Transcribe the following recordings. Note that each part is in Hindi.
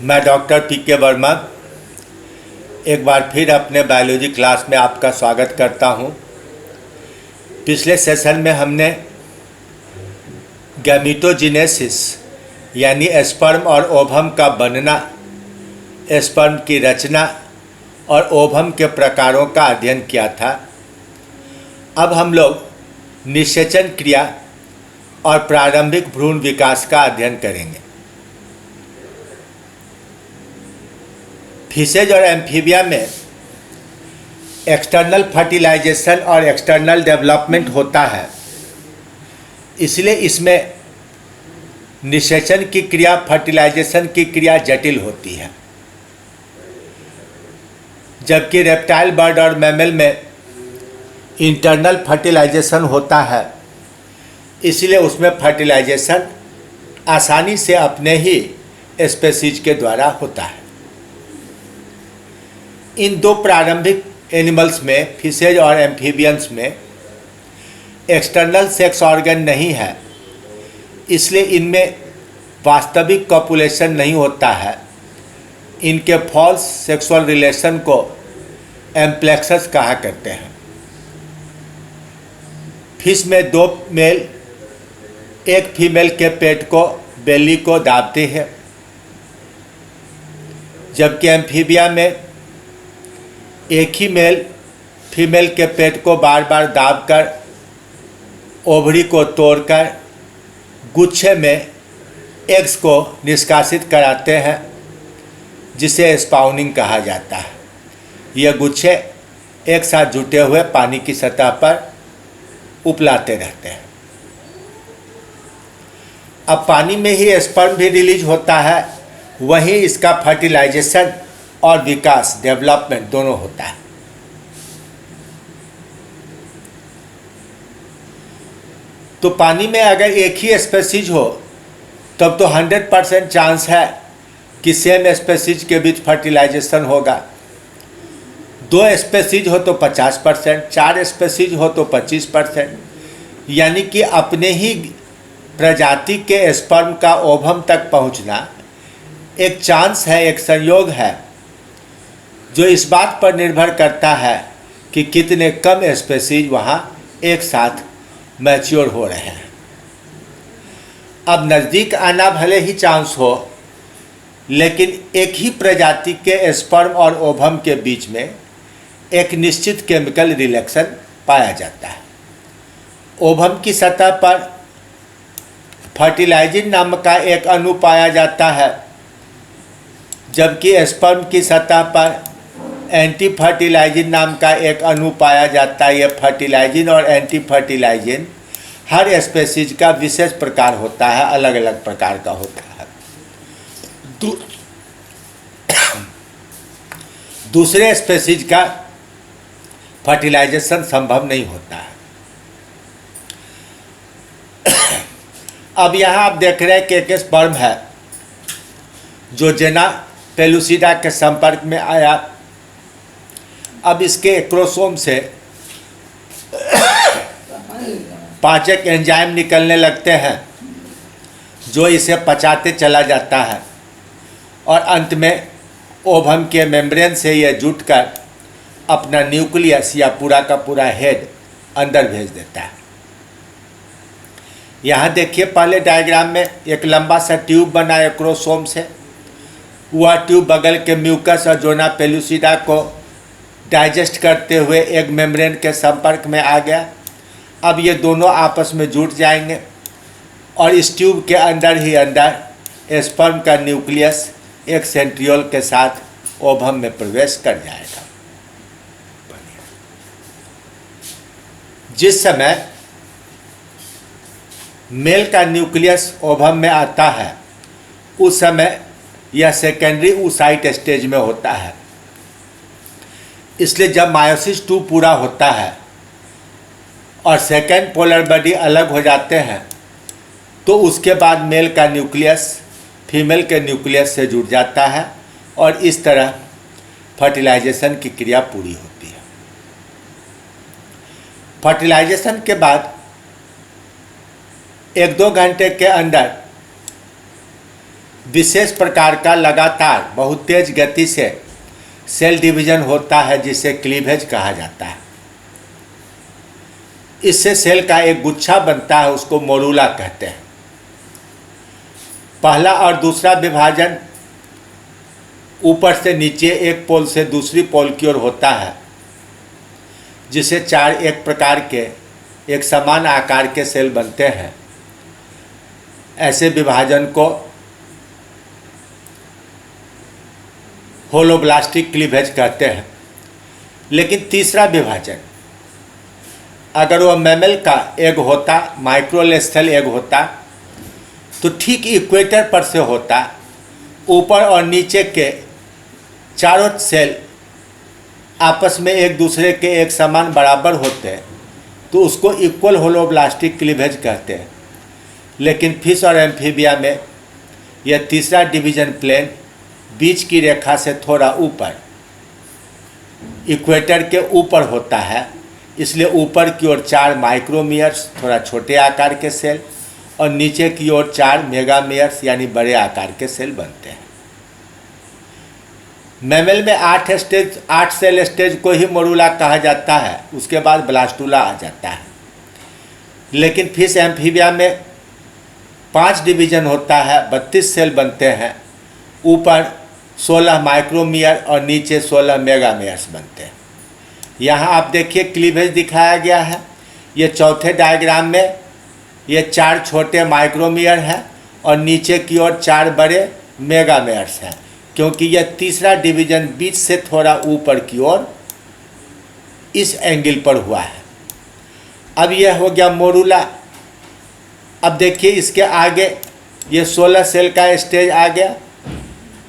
मैं डॉक्टर पी.के. वर्मा एक बार फिर अपने बायोलॉजी क्लास में आपका स्वागत करता हूं। पिछले सेशन में हमने गैमीटोजेनेसिस यानी स्पर्म और ओवम का बनना, स्पर्म की रचना और ओवम के प्रकारों का अध्ययन किया था। अब हम लोग निषेचन क्रिया और प्रारंभिक भ्रूण विकास का अध्ययन करेंगे। फिशेज और एम्फीबिया में एक्सटर्नल फर्टिलाइजेशन और एक्सटर्नल डेवलपमेंट होता है, इसलिए इसमें निषेचन की क्रिया, फर्टिलाइजेशन की क्रिया जटिल होती है। जबकि रेप्टाइल, बर्ड और मैमल में इंटरनल फर्टिलाइजेशन होता है, इसलिए उसमें फर्टिलाइजेशन आसानी से अपने ही स्पेसीज के द्वारा होता है। इन दो प्रारंभिक एनिमल्स में, फिशेज और एम्फीबियंस में, एक्सटर्नल सेक्स ऑर्गन नहीं है, इसलिए इनमें वास्तविक कॉपुलेशन नहीं होता है। इनके फॉल्स सेक्सुअल रिलेशन को एम्प्लेक्सस कहा करते हैं। फिश में दो मेल एक फीमेल के पेट को, बेली को दाबते हैं, जबकि एम्फीबिया में एक ही मेल फीमेल के पेट को बार बार दाबकर ओवरी को तोड़कर गुच्छे में एग्स को निष्कासित कराते हैं, जिसे स्पाउनिंग कहा जाता है। ये गुच्छे एक साथ जुटे हुए पानी की सतह पर उपलाते रहते हैं। अब पानी में ही स्पर्म भी रिलीज होता है, वहीं इसका फर्टिलाइजेशन और विकास, डेवलपमेंट दोनों होता है। तो पानी में अगर एक ही स्पेसीज हो तब तो 100% चांस है कि सेम स्पेसीज के बीच फर्टिलाइजेशन होगा। 2 स्पेसीज हो तो 50%, 4 स्पेसीज हो तो 25%, यानी कि अपने ही प्रजाति के स्पर्म का ओवम तक पहुंचना एक चांस है, एक संयोग है, जो इस बात पर निर्भर करता है कि कितने कम स्पेसीज वहाँ एक साथ मैच्योर हो रहे हैं। अब नज़दीक आना भले ही चांस हो, लेकिन एक ही प्रजाति के स्पर्म और ओवम के बीच में एक निश्चित केमिकल रिलेक्शन पाया जाता है। ओवम की सतह पर फर्टिलाइजिन नामक का एक अणु पाया जाता है, जबकि स्पर्म की सतह पर एंटी फर्टिलाइजिन नाम का एक अणु पाया जाता है। यह फर्टिलाइजिन और एंटी फर्टिलाइजिन हर स्पेसीज का विशेष प्रकार होता है, अलग अलग प्रकार का होता है। दूसरे स्पेसीज का फर्टिलाइजेशन संभव नहीं होता है। अब यहाँ आप देख रहे हैं कि एक स्पर्म है जो जेना पेलुसिडा के संपर्क में आया। अब इसके एक्रोसोम से पाचक एंजाइम निकलने लगते हैं, जो इसे पचाते चला जाता है और अंत में ओवम के मेम्ब्रेन से यह जुटकर अपना न्यूक्लियस या पूरा का पूरा हेड अंदर भेज देता है। यहाँ देखिए पहले डायग्राम में एक लंबा सा ट्यूब बना एक्रोसोम से। वह ट्यूब बगल के म्यूकस और जोना पेलुसिडा को डाइजेस्ट करते हुए एग मेम्ब्रेन के संपर्क में आ गया। अब ये दोनों आपस में जुट जाएंगे और इस ट्यूब के अंदर ही अंदर स्पर्म का न्यूक्लियस एक सेंट्रियोल के साथ ओवम में प्रवेश कर जाएगा। जिस समय मेल का न्यूक्लियस ओवम में आता है, उस समय यह सेकेंडरी oocyte स्टेज में होता है। इसलिए जब मायोसिस 2 पूरा होता है और सेकेंड पोलर बॉडी अलग हो जाते हैं, तो उसके बाद मेल का न्यूक्लियस फीमेल के न्यूक्लियस से जुड़ जाता है और इस तरह फर्टिलाइजेशन की क्रिया पूरी होती है। फर्टिलाइजेशन के बाद 1-2 घंटे के अंदर विशेष प्रकार का लगातार बहुत तेज गति से सेल डिवीजन होता है जिसे क्लीवेज कहा जाता है। इससे सेल का एक गुच्छा बनता है, उसको मोरूला कहते हैं। पहला और दूसरा विभाजन ऊपर से नीचे एक पोल से दूसरी पोल की ओर होता है, जिसे चार एक प्रकार के एक समान आकार के सेल बनते हैं। ऐसे विभाजन को होलोब्लास्टिक क्लीवेज कहते हैं। लेकिन तीसरा विभाजन, अगर वह मैमल का एग होता, माइक्रोलेस्थल एग होता, तो ठीक इक्वेटर पर से होता, ऊपर और नीचे के चारों सेल आपस में एक दूसरे के एक समान बराबर होते हैं, तो उसको इक्वल होलोब्लास्टिक क्लीवेज कहते हैं। लेकिन फिश और एम्फीबिया में यह तीसरा डिवीजन प्लेन बीच की रेखा से थोड़ा ऊपर, इक्वेटर के ऊपर होता है, इसलिए ऊपर की ओर 4 माइक्रोमियर्स थोड़ा छोटे आकार के सेल और नीचे की ओर 4 मेगामियर्स यानी बड़े आकार के सेल बनते हैं। मैमल में 8 सेल स्टेज को ही मोरूला कहा जाता है, उसके बाद ब्लास्टुला आ जाता है। लेकिन फिश एम्फीबिया में 5 डिवीजन होता है, 32 सेल बनते हैं। ऊपर 16 माइक्रोमियर और नीचे 16 मेगामियर्स बनते हैं। यहाँ आप देखिए क्लीवेज दिखाया गया है। ये चौथे डायग्राम में ये 4 छोटे माइक्रोमियर हैं और नीचे की ओर 4 बड़े मेगामियर्स हैं, क्योंकि यह तीसरा डिवीजन बीच से थोड़ा ऊपर की ओर इस एंगल पर हुआ है। अब यह हो गया मोरूला। अब देखिए इसके आगे ये 16 सेल का स्टेज आ गया।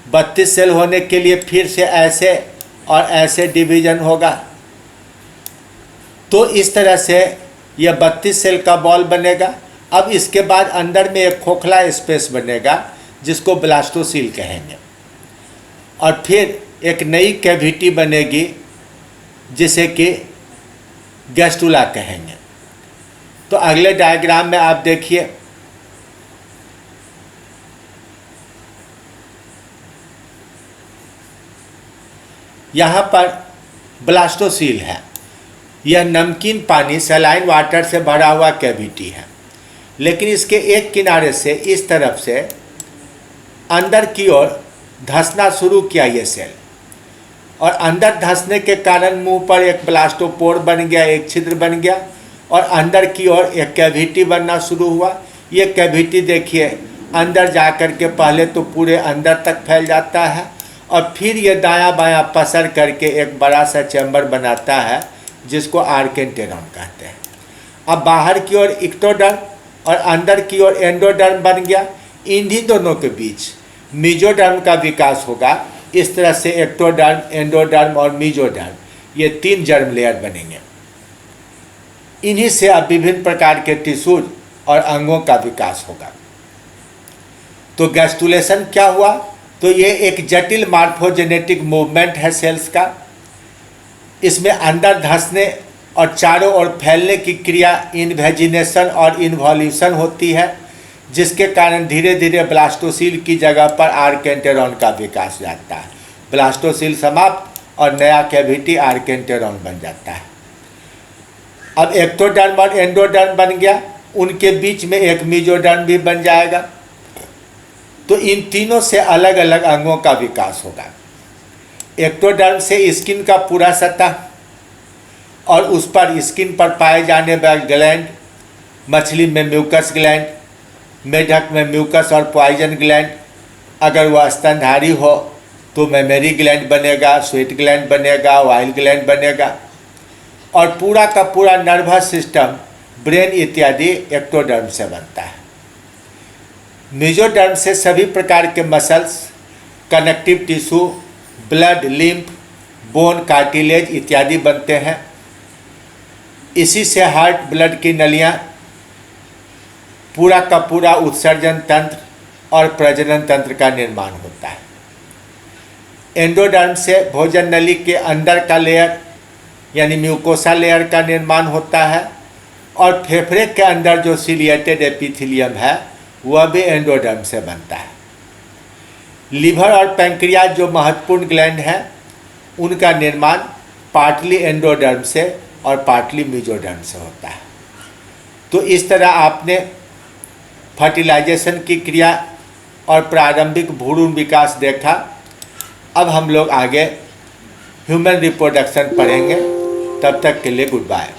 32 सेल होने के लिए फिर से ऐसे और ऐसे डिवीजन होगा, तो इस तरह से यह 32 सेल का बॉल बनेगा। अब इसके बाद अंदर में एक खोखला स्पेस बनेगा जिसको ब्लास्टोसील कहेंगे, और फिर एक नई कैविटी बनेगी जिसे कि गैस्टुला कहेंगे। तो अगले डायग्राम में आप देखिए, यहाँ पर ब्लास्टोसील है। यह नमकीन पानी सलाइन वाटर से भरा हुआ कैविटी है, लेकिन इसके एक किनारे से इस तरफ से अंदर की ओर धंसना शुरू किया ये सेल, और अंदर धंसने के कारण मुंह पर एक ब्लास्टोपोर बन गया, एक छिद्र बन गया, और अंदर की ओर एक कैविटी बनना शुरू हुआ। ये कैविटी देखिए अंदर जाकर के पहले तो पूरे अंदर तक फैल जाता है, और फिर ये दायां बायां पसर करके एक बड़ा सा चैम्बर बनाता है जिसको आर्केंटेरॉन कहते हैं। अब बाहर की ओर इक्टोडर्म और अंदर की ओर एंडोडर्म बन गया। इन्हीं दोनों के बीच मीजोडर्म का विकास होगा। इस तरह से एक्टोडर्म, एंडोडर्म और मीजोडर्म ये 3 जर्म लेयर बनेंगे। इन्हीं से अब विभिन्न प्रकार के टिश्यूज और अंगों का विकास होगा। तो गैस्टुलेशन क्या हुआ? तो ये एक जटिल मार्फोजेनेटिक मूवमेंट है सेल्स का। इसमें अंदर धंसने और चारों ओर फैलने की क्रिया इन्वेजिनेशन और इन्वॉल्यूशन होती है, जिसके कारण धीरे धीरे ब्लास्टोसील की जगह पर आर्केंटेरॉन का विकास जाता है। ब्लास्टोसील समाप्त और नया कैविटी आर्केंटेरॉन बन जाता है। अब एक्टोडर्म और एंडोडर्म बन गया, उनके बीच में एक मीजोडर्म भी बन जाएगा। तो इन तीनों से अलग अलग अंगों का विकास होगा। एक्टोडर्म से स्किन का पूरा सतह और उस पर स्किन पर पाए जाने वाले ग्लैंड, मछली में म्यूकस ग्लैंड, मेढक में म्यूकस और पॉइजन ग्लैंड, अगर वह स्तनधारी हो तो मेमरी ग्लैंड बनेगा, स्वीट ग्लैंड बनेगा, वाइल ग्लैंड बनेगा, और पूरा का पूरा नर्वस सिस्टम, ब्रेन इत्यादि एक्टोडर्म से बनता है। मीजोडर्म से सभी प्रकार के muscles, connective tissue, blood, lymph, bone, cartilage इत्यादि बनते हैं। इसी से हार्ट, ब्लड की नलियाँ, पूरा का पूरा उत्सर्जन तंत्र और प्रजनन तंत्र का निर्माण होता है। एंडोडर्म से भोजन नली के अंदर का लेयर यानी म्यूकोसा लेयर का निर्माण होता है, और फेफड़े के अंदर जो सिलिएटेड एपिथेलियम है वह भी एंडोडर्म से बनता है। लीवर और पैंक्रियाज जो महत्वपूर्ण ग्लैंड हैं उनका निर्माण पार्टली एंडोडर्म से और पार्टली मेसोडर्म से होता है। तो इस तरह आपने फर्टिलाइजेशन की क्रिया और प्रारंभिक भ्रूण विकास देखा। अब हम लोग आगे ह्यूमन रिप्रोडक्शन पढ़ेंगे। तब तक के लिए गुड बाय।